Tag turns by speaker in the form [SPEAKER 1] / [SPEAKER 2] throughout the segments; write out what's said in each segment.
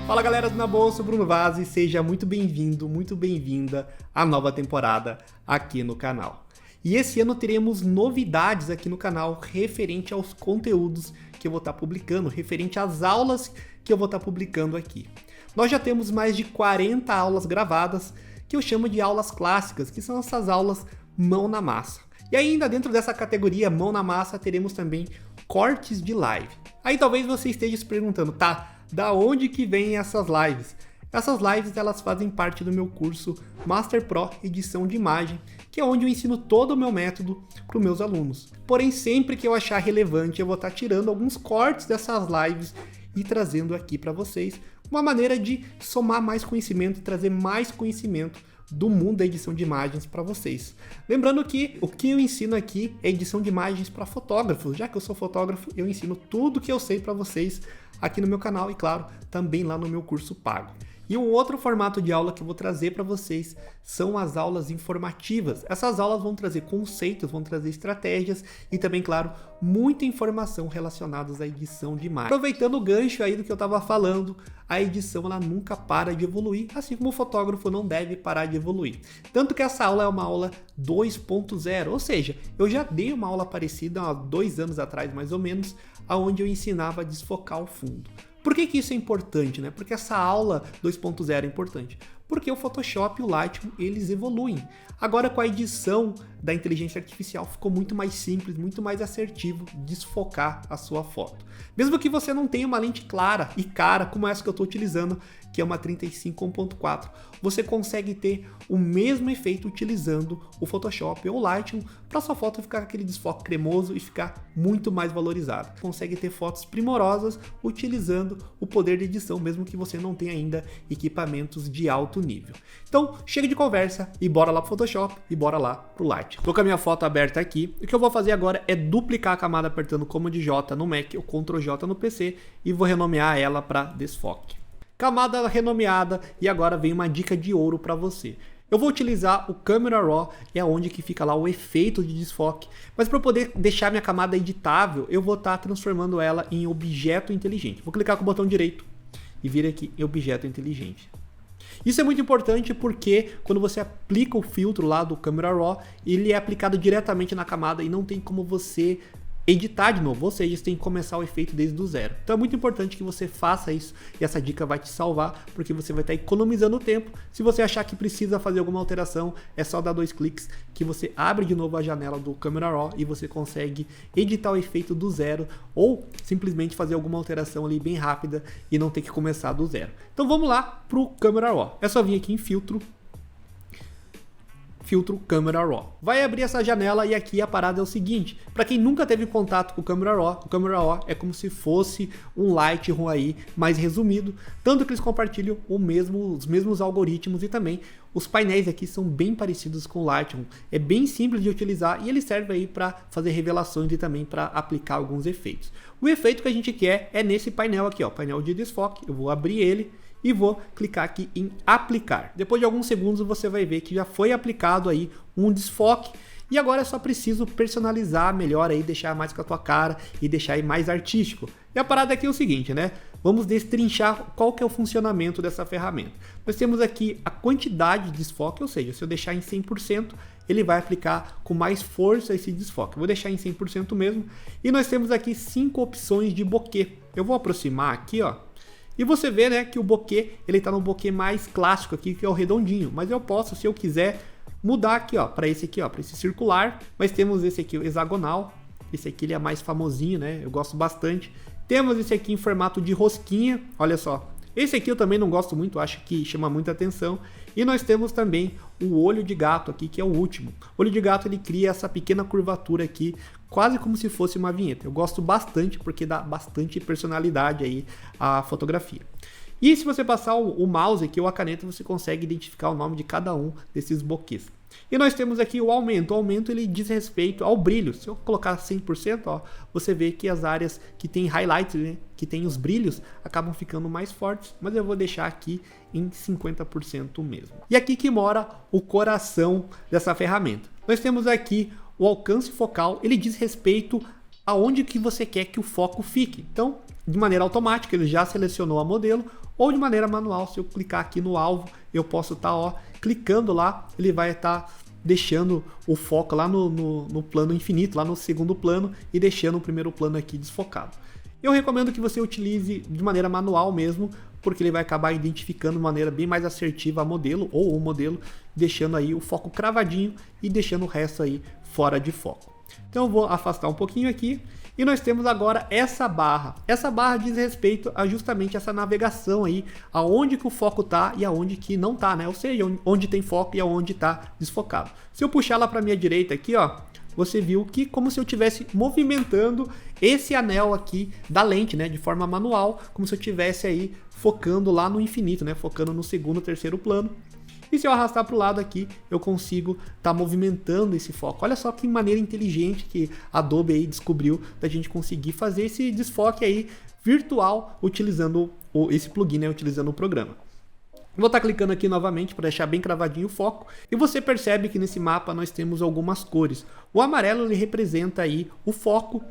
[SPEAKER 1] Fala galera do Na Boa, eu sou o Bruno Vaz e seja muito bem-vindo, muito bem-vinda à nova temporada aqui no canal. E esse ano teremos novidades aqui no canal referente aos conteúdos que eu vou estar publicando, referente às aulas que eu vou estar publicando aqui. Nós já temos mais de 40 aulas gravadas que eu chamo de aulas clássicas, que são essas aulas mão na massa. E ainda dentro dessa categoria mão na massa teremos também cortes de live. Aí talvez você esteja se perguntando, tá, da onde que vem essas lives? Essas lives elas fazem parte do meu curso Master Pro Edição de Imagem, que é onde eu ensino todo o meu método para os meus alunos. Porém, sempre que eu achar relevante, eu vou estar tirando alguns cortes dessas lives e trazendo aqui para vocês uma maneira de somar mais conhecimento e trazer mais conhecimento do mundo da edição de imagens para vocês. Lembrando que o que eu ensino aqui é edição de imagens para fotógrafos. Já que eu sou fotógrafo, eu ensino tudo que eu sei para vocês aqui no meu canal e, claro, também lá no meu curso pago. E um outro formato de aula que eu vou trazer para vocês são as aulas informativas. Essas aulas vão trazer conceitos, vão trazer estratégias e também, claro, muita informação relacionada à edição de imagem. Aproveitando o gancho aí do que eu estava falando, a edição ela nunca para de evoluir, assim como o fotógrafo não deve parar de evoluir. Tanto que essa aula é uma aula 2.0, ou seja, eu já dei uma aula parecida há 2 anos atrás, mais ou menos, onde eu ensinava a desfocar o fundo. Por que isso é importante, né? Porque essa aula 2.0 é importante. Porque o Photoshop e o Lightroom, eles evoluem. Agora com a edição da inteligência artificial ficou muito mais simples, muito mais assertivo desfocar a sua foto. Mesmo que você não tenha uma lente clara e cara como essa que eu estou utilizando, que é uma 35 1.4, você consegue ter o mesmo efeito utilizando o Photoshop ou o Lightroom para sua foto ficar aquele desfoque cremoso e ficar muito mais valorizada. Consegue ter fotos primorosas utilizando o poder de edição, mesmo que você não tenha ainda equipamentos de alto nível. Então, chega de conversa e bora lá pro Photoshop e bora lá pro Lightroom. Tô com a minha foto aberta aqui. O que eu vou fazer agora é duplicar a camada apertando Command J no Mac ou Ctrl J no PC e vou renomear ela para desfoque. Camada renomeada e agora vem uma dica de ouro para você. Eu vou utilizar o Camera Raw, é onde que fica lá o efeito de desfoque, mas para poder deixar minha camada editável, eu vou estar transformando ela em objeto inteligente. Vou clicar com o botão direito e vir aqui em objeto inteligente. Isso é muito importante porque quando você aplica o filtro lá do Camera Raw, ele é aplicado diretamente na camada e não tem como você editar de novo, ou seja, você tem que começar o efeito desde o zero. Então é muito importante que você faça isso e essa dica vai te salvar porque você vai estar economizando tempo. Se você achar que precisa fazer alguma alteração, é só dar 2 cliques que você abre de novo a janela do Camera Raw e você consegue editar o efeito do zero ou simplesmente fazer alguma alteração ali bem rápida e não ter que começar do zero. Então vamos lá para o Camera Raw. É só vir aqui em filtro Camera Raw. Vai abrir essa janela e aqui a parada é o seguinte, para quem nunca teve contato com o Camera Raw é como se fosse um Lightroom aí mais resumido, tanto que eles compartilham os mesmos algoritmos e também os painéis aqui são bem parecidos com o Lightroom. É bem simples de utilizar e ele serve aí para fazer revelações e também para aplicar alguns efeitos. O efeito que a gente quer é nesse painel aqui, ó, painel de desfoque. Eu vou abrir ele e vou clicar aqui em aplicar. Depois de alguns segundos você vai ver que já foi aplicado aí um desfoque e agora eu só preciso personalizar melhor aí, deixar mais com a tua cara e deixar aí mais artístico. E a parada aqui é o seguinte, né? Vamos destrinchar qual que é o funcionamento dessa ferramenta. Nós temos aqui a quantidade de desfoque, ou seja, se eu deixar em 100%, ele vai aplicar com mais força esse desfoque. Vou deixar em 100% mesmo. E nós temos aqui 5 opções de bokeh. Eu vou aproximar aqui, ó. E você vê, né, que o bokeh, ele tá no bokeh mais clássico aqui, que é o redondinho. Mas eu posso, se eu quiser, mudar aqui, ó, para esse aqui, ó, para esse circular. Mas temos esse aqui, o hexagonal. Esse aqui ele é mais famosinho, né? Eu gosto bastante. Temos esse aqui em formato de rosquinha, olha só. Esse aqui eu também não gosto muito, acho que chama muita atenção. E nós temos também o olho de gato aqui, que é o último. O olho de gato ele cria essa pequena curvatura aqui, quase como se fosse uma vinheta. Eu gosto bastante porque dá bastante personalidade aí à fotografia. E se você passar o mouse aqui ou a caneta, você consegue identificar o nome de cada um desses bokehs. E nós temos aqui o aumento. O aumento ele diz respeito ao brilho. Se eu colocar 100%, ó, você vê que as áreas que tem highlights, né, que tem os brilhos, acabam ficando mais fortes. Mas eu vou deixar aqui em 50% mesmo. E aqui que mora o coração dessa ferramenta. Nós temos aqui o alcance focal. Ele diz respeito aonde que você quer que o foco fique. Então, de maneira automática, ele já selecionou a modelo, ou de maneira manual, se eu clicar aqui no alvo, eu posso estar clicando lá, ele vai estar deixando o foco lá no plano infinito, lá no segundo plano, e deixando o primeiro plano aqui desfocado. Eu recomendo que você utilize de maneira manual mesmo, porque ele vai acabar identificando de maneira bem mais assertiva a modelo ou o modelo, deixando aí o foco cravadinho e deixando o resto aí fora de foco. Então eu vou afastar um pouquinho aqui e nós temos agora essa barra. Essa barra diz respeito a justamente essa navegação aí, aonde que o foco tá e aonde que não tá, né? Ou seja, onde tem foco e aonde tá desfocado. Se eu puxar lá para minha direita aqui, ó, você viu que como se eu estivesse movimentando esse anel aqui da lente, né, de forma manual, como se eu estivesse aí focando lá no infinito, né, focando no segundo, terceiro plano. E se eu arrastar para o lado aqui, eu consigo estar movimentando esse foco. Olha só que maneira inteligente que a Adobe aí descobriu da gente conseguir fazer esse desfoque aí virtual utilizando esse plugin, né, utilizando o programa. Vou estar clicando aqui novamente para deixar bem cravadinho o foco e você percebe que nesse mapa nós temos algumas cores. O amarelo ele representa aí o foco,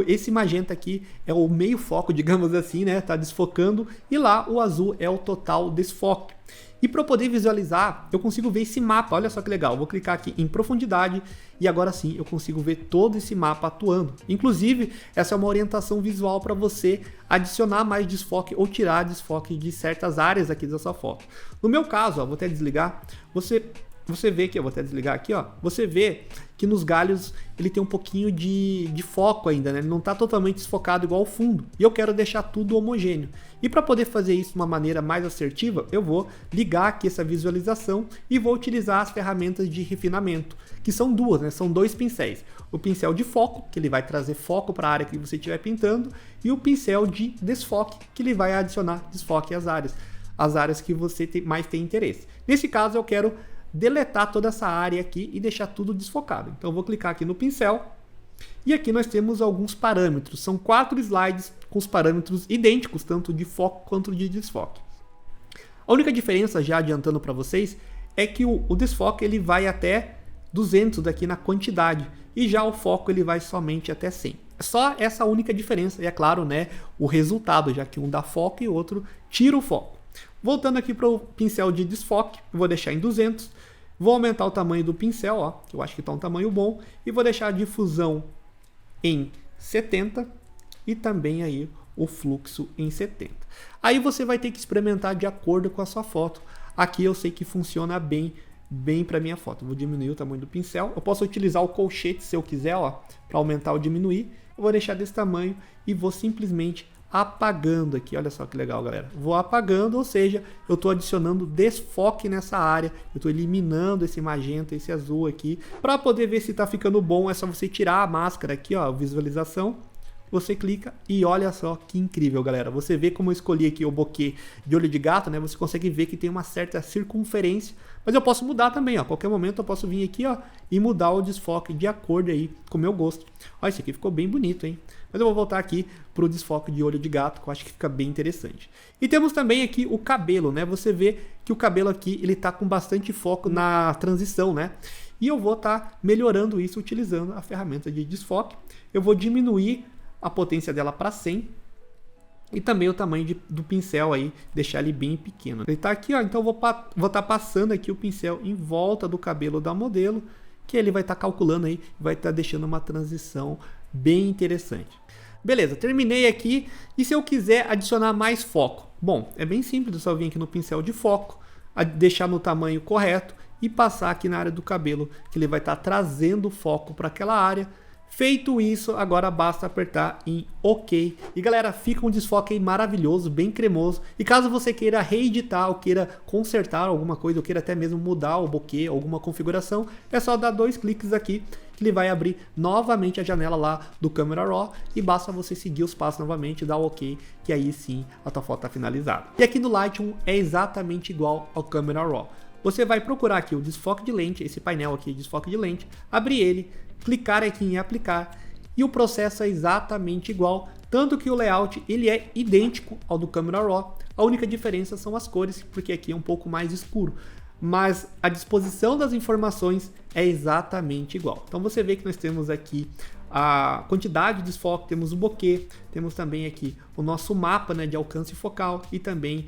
[SPEAKER 1] esse magenta aqui é o meio foco, digamos assim, né? Tá desfocando, e lá o azul é o total desfoque. E para eu poder visualizar, eu consigo ver esse mapa, olha só que legal, vou clicar aqui em profundidade e agora sim eu consigo ver todo esse mapa atuando. Inclusive, essa é uma orientação visual para você adicionar mais desfoque ou tirar desfoque de certas áreas aqui da sua foto. No meu caso, ó, vou até desligar, você vê que eu vou até desligar aqui, ó. Você vê que nos galhos ele tem um pouquinho de foco ainda, né? Ele não está totalmente desfocado igual ao fundo. E eu quero deixar tudo homogêneo. E para poder fazer isso de uma maneira mais assertiva, eu vou ligar aqui essa visualização e vou utilizar as ferramentas de refinamento, que são duas, né? São dois pincéis. O pincel de foco, que ele vai trazer foco para a área que você estiver pintando, e o pincel de desfoque, que ele vai adicionar desfoque às áreas que você mais tem interesse. Nesse caso, eu quero deletar toda essa área aqui e deixar tudo desfocado. Então eu vou clicar aqui no pincel e aqui nós temos alguns parâmetros. São 4 slides com os parâmetros idênticos, tanto de foco quanto de desfoque. A única diferença, já adiantando para vocês, é que o desfoque ele vai até 200 daqui na quantidade e já o foco ele vai somente até 100. É só essa única diferença e é claro, né, o resultado, já que um dá foco e o outro tira o foco. Voltando aqui para o pincel de desfoque, vou deixar em 200, vou aumentar o tamanho do pincel, ó, que eu acho que está um tamanho bom, e vou deixar a difusão em 70 e também aí o fluxo em 70. Aí você vai ter que experimentar de acordo com a sua foto. Aqui eu sei que funciona bem para minha foto. Vou diminuir o tamanho do pincel. Eu posso utilizar o colchete se eu quiser, ó, para aumentar ou diminuir. Eu vou deixar desse tamanho e vou simplesmente apagando aqui, olha só que legal, galera. Vou apagando, ou seja, eu estou adicionando desfoque nessa área, eu estou eliminando esse magenta, esse azul aqui. Para poder ver se está ficando bom, é só você tirar a máscara aqui, ó, visualização. Você clica e olha só que incrível, galera. Você vê como eu escolhi aqui o bokeh de olho de gato, né? Você consegue ver que tem uma certa circunferência, mas eu posso mudar também, ó. A qualquer momento eu posso vir aqui, ó, e mudar o desfoque de acordo aí com o meu gosto. Olha, esse aqui ficou bem bonito, hein? Mas eu vou voltar aqui para o desfoque de olho de gato, que eu acho que fica bem interessante. E temos também aqui o cabelo, né? Você vê que o cabelo aqui, ele tá com bastante foco na transição, né? E eu vou estar melhorando isso utilizando a ferramenta de desfoque. Eu vou diminuir a potência dela para 100 e também o tamanho do pincel aí, deixar ele bem pequeno. Ele tá aqui, ó, então eu vou estar passando aqui o pincel em volta do cabelo da modelo, que ele vai estar calculando aí, vai estar deixando uma transição bem interessante. Beleza, terminei aqui. E se eu quiser adicionar mais foco? Bom, é bem simples, eu só vim aqui no pincel de foco, deixar no tamanho correto e passar aqui na área do cabelo, que ele vai estar trazendo foco para aquela área. Feito isso, agora basta apertar em OK. E galera, fica um desfoque aí maravilhoso, bem cremoso. E caso você queira reeditar ou queira consertar alguma coisa, ou queira até mesmo mudar o bokeh, alguma configuração, é só dar 2 cliques aqui, que ele vai abrir novamente a janela lá do Camera Raw. E basta você seguir os passos novamente, dar OK, que aí sim a tua foto está finalizada. E aqui no Lightroom é exatamente igual ao Camera Raw. Você vai procurar aqui o desfoque de lente, esse painel aqui, desfoque de lente, abrir ele, clicar aqui em aplicar e o processo é exatamente igual, tanto que o layout ele é idêntico ao do Camera Raw. A única diferença são as cores, porque aqui é um pouco mais escuro, mas a disposição das informações é exatamente igual. Então você vê que nós temos aqui a quantidade de desfoque, temos o bokeh, temos também aqui o nosso mapa, né, de alcance focal e também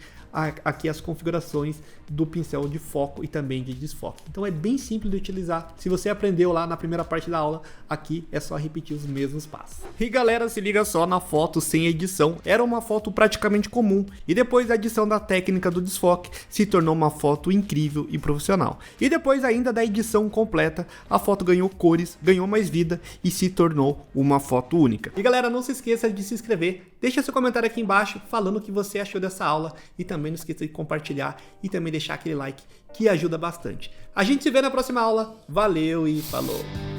[SPEAKER 1] aqui as configurações do pincel de foco e também de desfoque. Então é bem simples de utilizar. Se você aprendeu lá na primeira parte da aula, aqui é só repetir os mesmos passos. E galera, se liga só na foto sem edição. Era uma foto praticamente comum e depois da adição da técnica do desfoque se tornou uma foto incrível e profissional. E depois ainda da edição completa, a foto ganhou cores, ganhou mais vida e se tornou uma foto única. E galera, não se esqueça de se inscrever, deixa seu comentário aqui embaixo falando o que você achou dessa aula e também não esqueça de compartilhar e também deixar aquele like que ajuda bastante. A gente se vê na próxima aula. Valeu e falou!